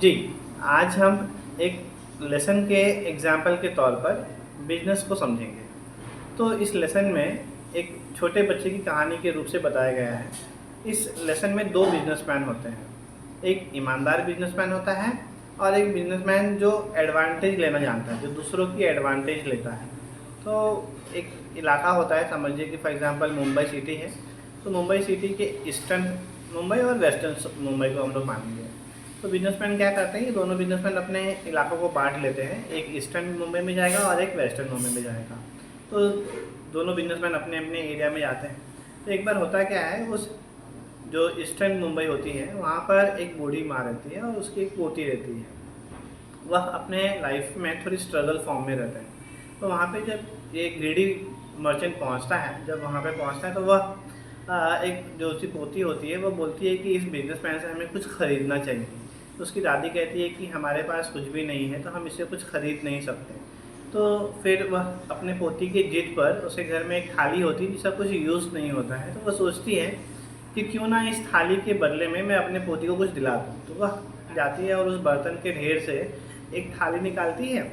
जी, आज हम एक लेसन के एग्ज़ाम्पल के तौर पर बिज़नेस को समझेंगे। तो इस लेसन में एक छोटे बच्चे की कहानी के रूप से बताया गया है। इस लेसन में 2 बिज़नेसमैन होते हैं। एक ईमानदार बिज़नेसमैन होता है और एक बिज़नेसमैन जो एडवांटेज लेना जानता है, जो दूसरों की एडवांटेज लेता है। तो एक इलाका होता है, समझिए कि फॉर एग्ज़ाम्पल मुंबई सिटी है। तो मुंबई सिटी के ईस्टर्न मुंबई और वेस्टर्न मुंबई को हम लोग मानेंगे। तो बिजनेसमैन क्या करते हैं, ये दोनों बिजनेसमैन अपने इलाकों को बांट लेते हैं। एक ईस्टर्न मुंबई में जाएगा और एक वेस्टर्न मुंबई में जाएगा। तो दोनों बिजनेसमैन अपने अपने एरिया में जाते हैं। तो एक बार होता क्या है, उस जो ईस्टर्न मुंबई होती है वहाँ पर एक बूढ़ी माँ रहती है और उसकी एक पोती रहती है। वह अपने लाइफ में थोड़ी स्ट्रगल फॉर्म में रहते हैं। तो वहाँ पे जब ये ग्रीडी मर्चेंट पहुँचता है, जब वहाँ पे पहुँचता है तो वह एक जो उसकी पोती होती है वो बोलती है कि इस बिजनेसमैन से हमें कुछ ख़रीदना चाहिए। तो उसकी दादी कहती है कि हमारे पास कुछ भी नहीं है, तो हम इससे कुछ ख़रीद नहीं सकते। तो फिर वह अपने पोती की जिद पर, उसे घर में एक थाली होती है जिसका कुछ यूज़ नहीं होता है, तो वह सोचती है कि क्यों ना इस थाली के बदले में मैं अपने पोती को कुछ दिला दूँ। तो वह जाती है और उस बर्तन के ढेर से एक थाली निकालती है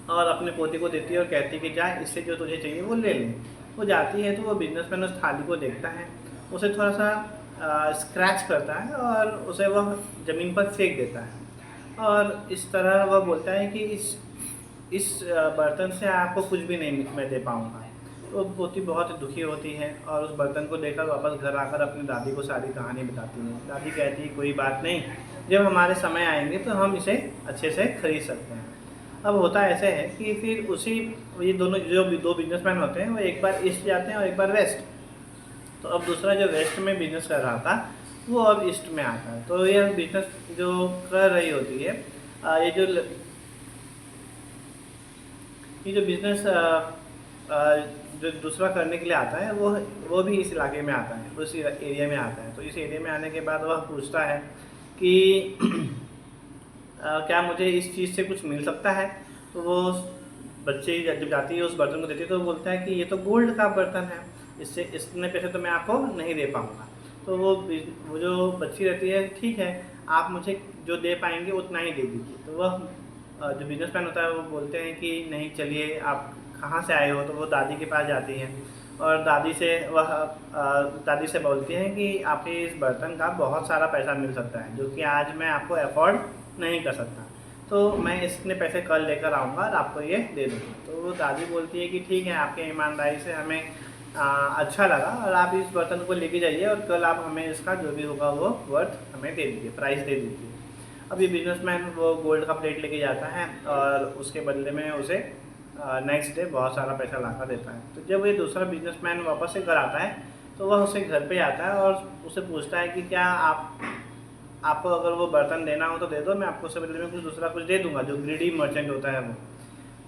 और अपने पोते को देती है और कहती है कि जा, इससे जो तुझे चाहिए वो ले ले। वो जाती है तो वो बिजनेसमैन उस थाली को देखता है, उसे थोड़ा सा स्क्रैच करता है और उसे वह ज़मीन पर फेंक देता है। और इस तरह वह बोलता है कि इस बर्तन से आपको कुछ भी नहीं मैं दे पाऊँगा। तो पोती बहुत दुखी होती है और उस बर्तन को लेकर वापस घर आकर अपनी दादी को सारी कहानी बताती है। दादी कहती है कोई बात नहीं, जब हमारे समय आएंगे तो हम इसे अच्छे से खरीद सकते हैं। अब होता ऐसे है कि फिर उसी ये दोनों जो दो बिजनेसमैन होते हैं वो एक बार ईस्ट जाते हैं और एक बार वेस्ट। तो अब दूसरा जो वेस्ट में बिजनेस कर रहा था वो अब ईस्ट में आता है। तो ये बिजनेस जो कर रही होती है, ये जो बिजनेस जो दूसरा करने के लिए आता है वो भी इस इलाके में आता है, उस एरिया में आता है। तो इस एरिया में आने के बाद वह पूछता है कि क्या मुझे इस चीज़ से कुछ मिल सकता है। तो वो बच्चे जब जाती है उस बर्तन को देती है तो वो बोलता है कि ये तो गोल्ड का बर्तन है, इससे इतने पैसे तो मैं आपको नहीं दे पाऊँगा। तो वो जो बच्ची रहती है, ठीक है आप मुझे जो दे पाएंगे उतना ही दे दीजिए। तो वह जो बिजनेसमैन होता है वो बोलते हैं कि नहीं, चलिए आप कहाँ से आए हो। तो वो दादी के पास जाती हैं और दादी से बोलती हैं कि आपके इस बर्तन का बहुत सारा पैसा मिल सकता है जो कि आज मैं आपको अफोर्ड नहीं कर सकता, तो मैं इतने पैसे कल लेकर आऊँगा और आपको ये दे दूँगी। तो वो दादी बोलती है कि ठीक है, आपके ईमानदारी से हमें अच्छा लगा और आप इस बर्तन को लेके जाइए और कल आप हमें इसका जो भी होगा वो वर्थ हमें दे दीजिए, प्राइस दे दीजिए। अब ये बिजनेसमैन वो गोल्ड का प्लेट लेके जाता है और उसके बदले में उसे नेक्स्ट डे बहुत सारा पैसा ला कर देता है। तो जब ये दूसरा बिजनेसमैन वापस से घर आता है तो वह उसे घर पे आता है और उसे पूछता है कि क्या आपको अगर वो बर्तन देना हो तो दे दो, मैं आपको उससे बदले में कुछ दूसरा कुछ दे दूंगा, जो ग्रीडी मर्चेंट होता है वो।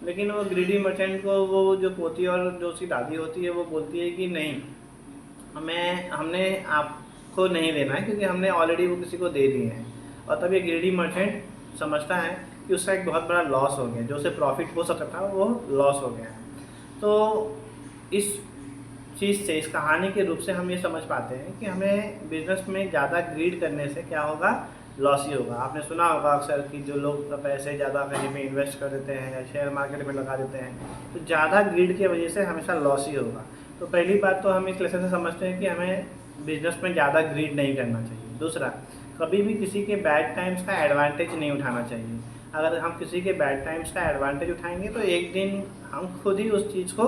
लेकिन वो ग्रीडी मर्चेंट को वो जो पोती और जो उसकी दादी होती है वो बोलती है कि नहीं, हमने आपको नहीं देना है क्योंकि हमने ऑलरेडी वो किसी को दे दिए हैं। और तब ये ग्रीडी मर्चेंट समझता है कि उसका एक बहुत बड़ा लॉस हो गया, जो उसे प्रॉफिट हो सकता था वो लॉस हो गया है। तो इस चीज़ से, इस कहानी के रूप से हम ये समझ पाते हैं कि हमें बिजनेस में ज़्यादा ग्रीड करने से क्या होगा, लॉस ही होगा। आपने सुना होगा अक्सर कि जो लोग पैसे ज़्यादा कहीं पे इन्वेस्ट कर देते हैं या शेयर मार्केट में लगा देते हैं, तो ज़्यादा ग्रीड की वजह से हमेशा लॉस ही होगा। तो पहली बात तो हम इस लेसन से समझते हैं कि हमें बिजनेस में ज़्यादा ग्रीड नहीं करना चाहिए। दूसरा, कभी भी किसी के बैड टाइम्स का एडवांटेज नहीं उठाना चाहिए। अगर हम किसी के बैड टाइम्स का एडवांटेज उठाएंगे तो एक दिन हम खुद ही उस चीज़ को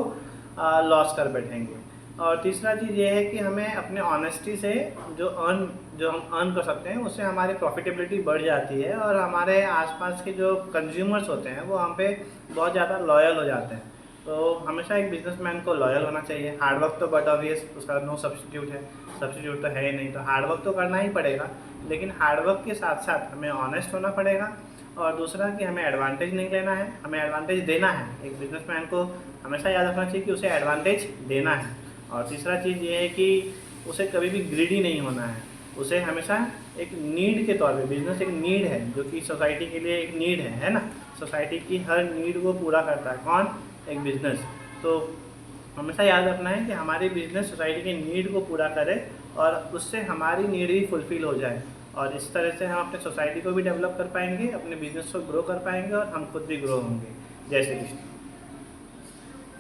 लॉस कर बैठेंगे। और तीसरा चीज़ ये है कि हमें अपने ऑनेस्टी से जो हम अर्न कर सकते हैं उससे हमारी प्रॉफिटेबिलिटी बढ़ जाती है और हमारे आसपास के जो कंज्यूमर्स होते हैं वो हम पे बहुत ज़्यादा लॉयल हो जाते हैं। तो हमेशा एक बिजनेसमैन को लॉयल होना चाहिए। हार्ड वर्क तो बट ऑब्वियस उसका नो सब्स्टिट्यूट है, सब्स्टिट्यूट तो है ही नहीं, तो हार्ड वर्क तो करना ही पड़ेगा। लेकिन हार्ड वर्क के साथ साथ हमें ऑनेस्ट होना पड़ेगा। और दूसरा कि हमें एडवांटेज नहीं लेना है, हमें एडवांटेज देना है। एक बिजनेसमैन को हमेशा याद रखना चाहिए कि उसे एडवांटेज देना है। और तीसरा चीज़ ये है कि उसे कभी भी ग्रीडी नहीं होना है, उसे हमेशा एक नीड के तौर पे, बिजनेस एक नीड है जो कि सोसाइटी के लिए एक नीड है ना। सोसाइटी की हर नीड को पूरा करता है कौन, एक बिजनेस। तो हमेशा याद रखना है कि हमारी बिजनेस सोसाइटी की नीड को पूरा करे और उससे हमारी नीड भी फुलफ़िल हो जाए और इस तरह से हम अपने सोसाइटी को भी डेवलप कर पाएंगे, अपने बिजनेस को ग्रो कर पाएंगे और हम खुद भी ग्रो होंगे। जय श्री कृष्ण।